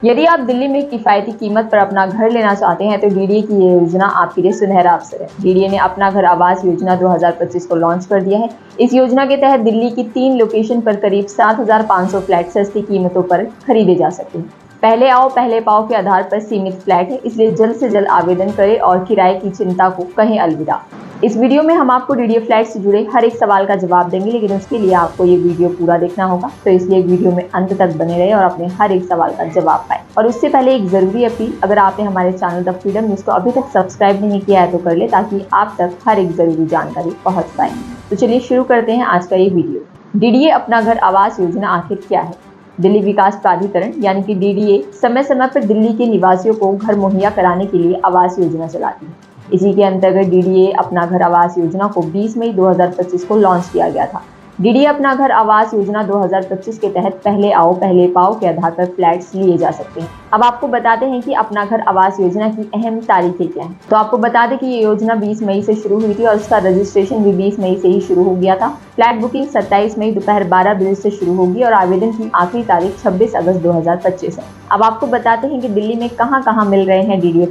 यदि आप दिल्ली में किफ़ायती कीमत पर अपना घर लेना चाहते हैं तो डीडीए की ये योजना आपके लिए सुनहरा अवसर है। डीडीए ने अपना घर आवास योजना 2025 को लॉन्च कर दिया है। इस योजना के तहत दिल्ली की 3 लोकेशन पर करीब 7,500 फ्लैट सस्ती कीमतों पर खरीदे जा सकते हैं। पहले आओ पहले पाओ के आधार पर सीमित फ्लैट है, इसलिए जल्द से जल्द आवेदन करें और किराए की चिंता को कहें अलविदा। इस वीडियो में हम आपको डीडीए फ्लैट से जुड़े हर एक सवाल का जवाब देंगे, लेकिन उसके लिए आपको ये वीडियो पूरा देखना होगा। तो इसलिए वीडियो में अंत तक बने रहे और अपने हर एक सवाल का जवाब पाए। और उससे पहले एक जरूरी अपील, अगर आपने हमारे चैनल द फ्रीडम न्यूज़ को अभी तक सब्सक्राइब नहीं किया है तो कर ले, ताकि आप तक हर एक जरूरी जानकारी पहुँच पाए। तो चलिए शुरू करते हैं आज का ये वीडियो। डीडीए अपना घर आवास योजना आखिर क्या है? दिल्ली विकास प्राधिकरण यानी कि डीडीए समय समय पर दिल्ली के निवासियों को घर मुहैया कराने के लिए आवास योजना चलाती है। इसी के अंतर्गत डीडीए अपना घर आवास योजना को 20 मई 2025 को लॉन्च किया गया था। डीडीए अपना घर आवास योजना 2025 के तहत पहले आओ पहले पाओ के आधार पर फ्लैट्स लिए जा सकते हैं। अब आपको बताते हैं कि अपना घर आवास योजना की अहम तारीखें क्या हैं। तो आपको बता दें कि ये योजना 20 मई से शुरू हुई थी और उसका रजिस्ट्रेशन भी 20 मई से ही शुरू हो गया था। फ्लैट बुकिंग 27 मई दोपहर 12 बजे से शुरू होगी और आवेदन की आखिरी तारीख 26 अगस्त 2025 है। अब आपको बताते हैं कि दिल्ली में कहां मिल रहे हैं डीडीए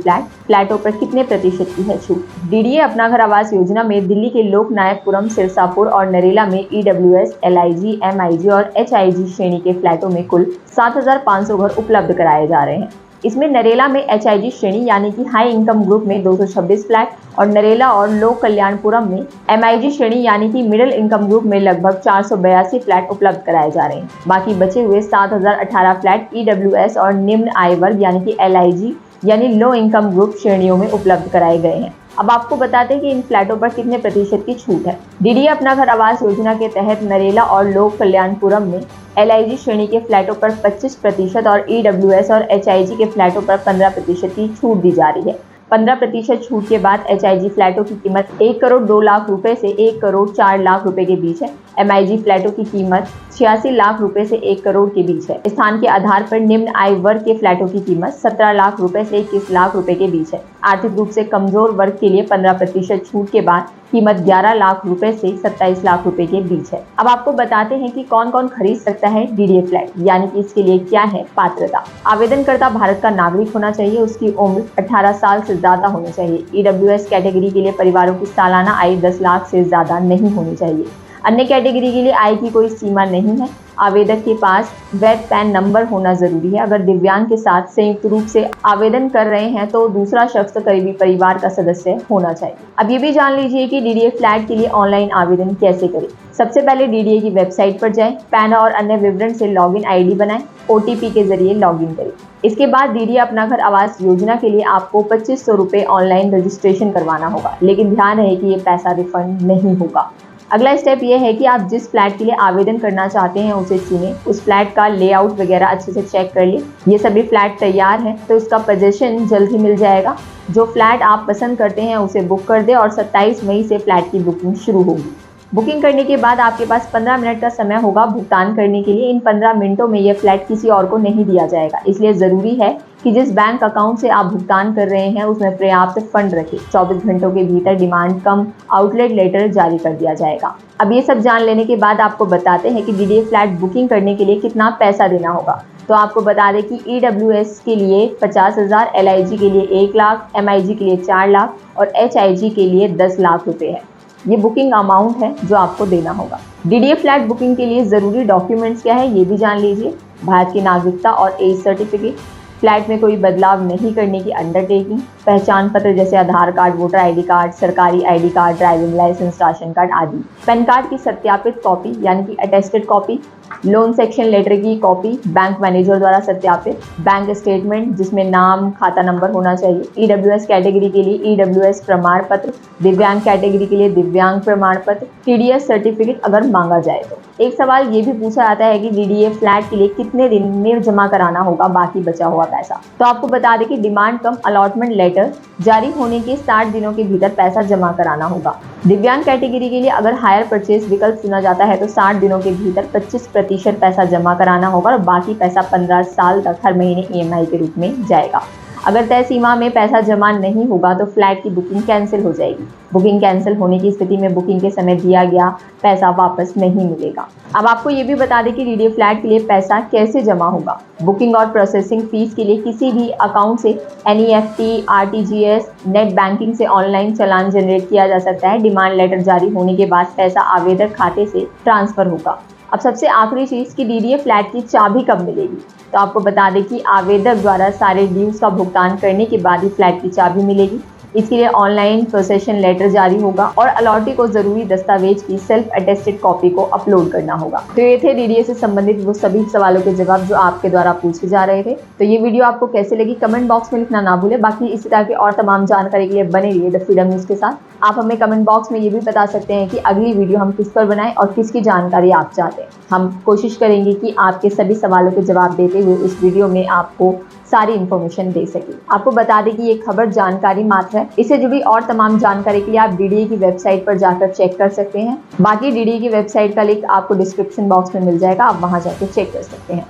फ्लैटों पर कितने प्रतिशत की है छूट। डीडीए अपना घर आवास योजना में दिल्ली के लोकनायकपुरम, सिरसापुर और नरेला में ईडब्ल्यूएस, एलआईजी, एमआईजी और एचआईजी श्रेणी के फ्लैटों में कुल 7,500 घर उपलब्ध कराए जा रहे हैं। इसमें नरेला में एचआईजी श्रेणी यानी कि हाई इनकम ग्रुप में 226 फ्लैट और नरेला और लोक कल्याणपुरम में एमआईजी श्रेणी यानी कि मिडिल इनकम ग्रुप में लगभग 482 फ्लैट उपलब्ध कराए जा रहे हैं। बाकी बचे हुए 7,018 फ्लैट ईडब्ल्यूएस और निम्न आय वर्ग यानी कि एलआईजी यानी लो इनकम ग्रुप श्रेणियों में उपलब्ध कराए गए हैं। अब आपको बताते हैं कि इन फ्लैटों पर कितने प्रतिशत की छूट है। डीडीए अपना घर आवास योजना के तहत नरेला और लोक कल्याणपुरम में एलआईजी श्रेणी के फ्लैटों पर 25% और ईडब्ल्यूएस और एचआईजी के फ्लैटों पर 15% की छूट दी जा रही है। 15% छूट के बाद एचआईजी फ्लैटों की कीमत 1 करोड़ 2 लाख रुपए से 1 करोड़ 4 लाख रुपए के बीच है। एमआईजी फ्लैटों की कीमत 86 लाख रुपए से 1 करोड़ के बीच है। स्थान के आधार पर निम्न आय वर्ग के फ्लैटों की कीमत 17 लाख रुपए से 21 लाख रुपए के बीच है। आर्थिक रूप से कमजोर वर्ग के लिए 15% छूट के बाद कीमत 11 लाख रुपए से 27 लाख रुपए के बीच है। अब आपको बताते हैं कि कौन कौन खरीद सकता है डीडीए फ्लैट, यानी कि इसके लिए क्या है पात्रता। आवेदनकर्ता भारत का नागरिक होना चाहिए, उसकी उम्र 18 साल से ज्यादा होनी चाहिए। ईडब्ल्यूएस कैटेगरी के लिए परिवारों की सालाना आय 10 लाख से ज्यादा नहीं होनी चाहिए। अन्य कैटेगरी के लिए आय की कोई सीमा नहीं है। आवेदक के पास वैध पैन नंबर होना जरूरी है। अगर दिव्यांग के साथ संयुक्त रूप से आवेदन कर रहे हैं तो दूसरा शख्स करीबी परिवार का सदस्य होना चाहिए। अब ये भी जान लीजिए कि डीडीए फ्लैट के लिए ऑनलाइन आवेदन कैसे करें। सबसे पहले डीडीए की वेबसाइट पर जाएं, पैन और अन्य विवरण से लॉगिन आईडी बनाएं, ओटीपी के जरिए लॉगिन करें। इसके बाद डीडीए अपना घर आवास योजना के लिए आपको 2500 रुपये ऑनलाइन रजिस्ट्रेशन करवाना होगा, लेकिन ध्यान रहे कि ये पैसा रिफंड नहीं होगा। अगला स्टेप ये है कि आप जिस फ्लैट के लिए आवेदन करना चाहते हैं उसे चुनें। उस फ्लैट का लेआउट वगैरह अच्छे से चेक कर लें। ये सभी फ्लैट तैयार हैं तो इसका पोजीशन जल्द ही मिल जाएगा। जो फ्लैट आप पसंद करते हैं उसे बुक कर दें और 27 मई से फ्लैट की बुकिंग शुरू होगी। बुकिंग करने के बाद आपके पास 15 मिनट का समय होगा भुगतान करने के लिए। इन 15 मिनटों में यह फ्लैट किसी और को नहीं दिया जाएगा, इसलिए ज़रूरी है कि जिस बैंक अकाउंट से आप भुगतान कर रहे हैं उसमें पर्याप्त फंड रखें। 24 घंटों के भीतर डिमांड कम आउटलेट लेटर जारी कर दिया जाएगा। अब ये सब जान लेने के बाद आपको बताते हैं कि डीडीए फ्लैट बुकिंग करने के लिए कितना पैसा देना होगा। तो आपको बता दें कि ईडब्ल्यूएस के लिए 50,000, एलआईजी के लिए 1 लाख, एमआईजी के लिए 4 लाख और एचआईजी के लिए 10 लाख रुपए है। ये बुकिंग अमाउंट है जो आपको देना होगा। डीडीए फ्लैट बुकिंग के लिए ज़रूरी डॉक्यूमेंट्स क्या है ये भी जान लीजिए। भारत की नागरिकता और एज सर्टिफिकेट, फ्लैट में कोई बदलाव नहीं करने की अंडरटेकिंग, पहचान पत्र जैसे Aadhaar card, voter ID card, सरकारी ID card, driving licence, ration card आदि, पैन कार्ड की सत्यापित कॉपी यानी कि attested copy, loan section letter की कॉपी, बैंक मैनेजर द्वारा सत्यापित, बैंक स्टेटमेंट जिसमें नाम खाता नंबर होना चाहिए। ईडब्ल्यूएस कैटेगरी के लिए ईडब्ल्यूएस प्रमाण पत्र, दिव्यांग कैटेगरी के लिए दिव्यांग प्रमाण पत्र, टीडीएस सर्टिफिकेट अगर मांगा जाए तो। एक सवाल ये भी पूछा जाता है कि डीडीए फ्लैट के लिए कितने दिन में जमा कराना होगा बाकी बचा हुआ पैसा। तो आपको बता दें कि डिमांड कम अलॉटमेंट लेटर जारी होने के 60 दिनों के भीतर पैसा जमा कराना होगा। दिव्यांग कैटेगरी के लिए अगर हायर परचेज विकल्प चुना जाता है तो 60 दिनों के भीतर 25% पैसा जमा कराना होगा और बाकी पैसा 15 साल तक हर महीने ईएमआई के रूप में जाएगा। अगर तय सीमा में पैसा जमा नहीं होगा तो फ्लैट की बुकिंग कैंसिल हो जाएगी। बुकिंग कैंसिल होने की स्थिति में बुकिंग के समय दिया गया पैसा वापस नहीं मिलेगा। अब आपको ये भी बता दें कि डीडीए फ्लैट के लिए पैसा कैसे जमा होगा। बुकिंग और प्रोसेसिंग फीस के लिए किसी भी अकाउंट से NEFT, RTGS, नेट बैंकिंग से ऑनलाइन चालान जनरेट किया जा सकता है। डिमांड लेटर जारी होने के बाद पैसा आवेदक खाते से ट्रांसफर होगा। अब सबसे आखिरी चीज़ कि डीडीए फ्लैट की चाबी कब मिलेगी, तो आपको बता दें कि आवेदक द्वारा सारे ड्यूज का भुगतान करने के बाद ही फ्लैट की चाबी मिलेगी। इसके लिए ऑनलाइन पोसेशन लेटर जारी होगा और अलॉटी को जरूरी दस्तावेज की सेल्फ अटेस्टेड कॉपी को अपलोड करना होगा। तो ये थे डीडीए से संबंधित वो सभी सवालों के जवाब जो आपके द्वारा पूछे जा रहे थे। तो ये वीडियो आपको कैसे लगी कमेंट बॉक्स में लिखना ना भूलें। बाकी इसी तरह के और तमाम जानकारी के लिए बने रहिए द फ्रीडम न्यूज़ के साथ। आप हमें कमेंट बॉक्स में ये भी बता सकते हैं कि अगली वीडियो हम किस पर बनाएं और किसकी जानकारी आप चाहते हैं। हम कोशिश करेंगे कि आपके सभी सवालों के जवाब देते हुए इस वीडियो में आपको सारी इन्फॉर्मेशन दे सके। आपको बता दें कि ये खबर जानकारी मात्र है। इससे जुड़ी और तमाम जानकारी के लिए आप डीडीए की वेबसाइट पर जाकर चेक कर सकते हैं। बाकी डीडीए की वेबसाइट का लिंक आपको डिस्क्रिप्शन बॉक्स में मिल जाएगा, आप वहां जाकर चेक कर सकते हैं।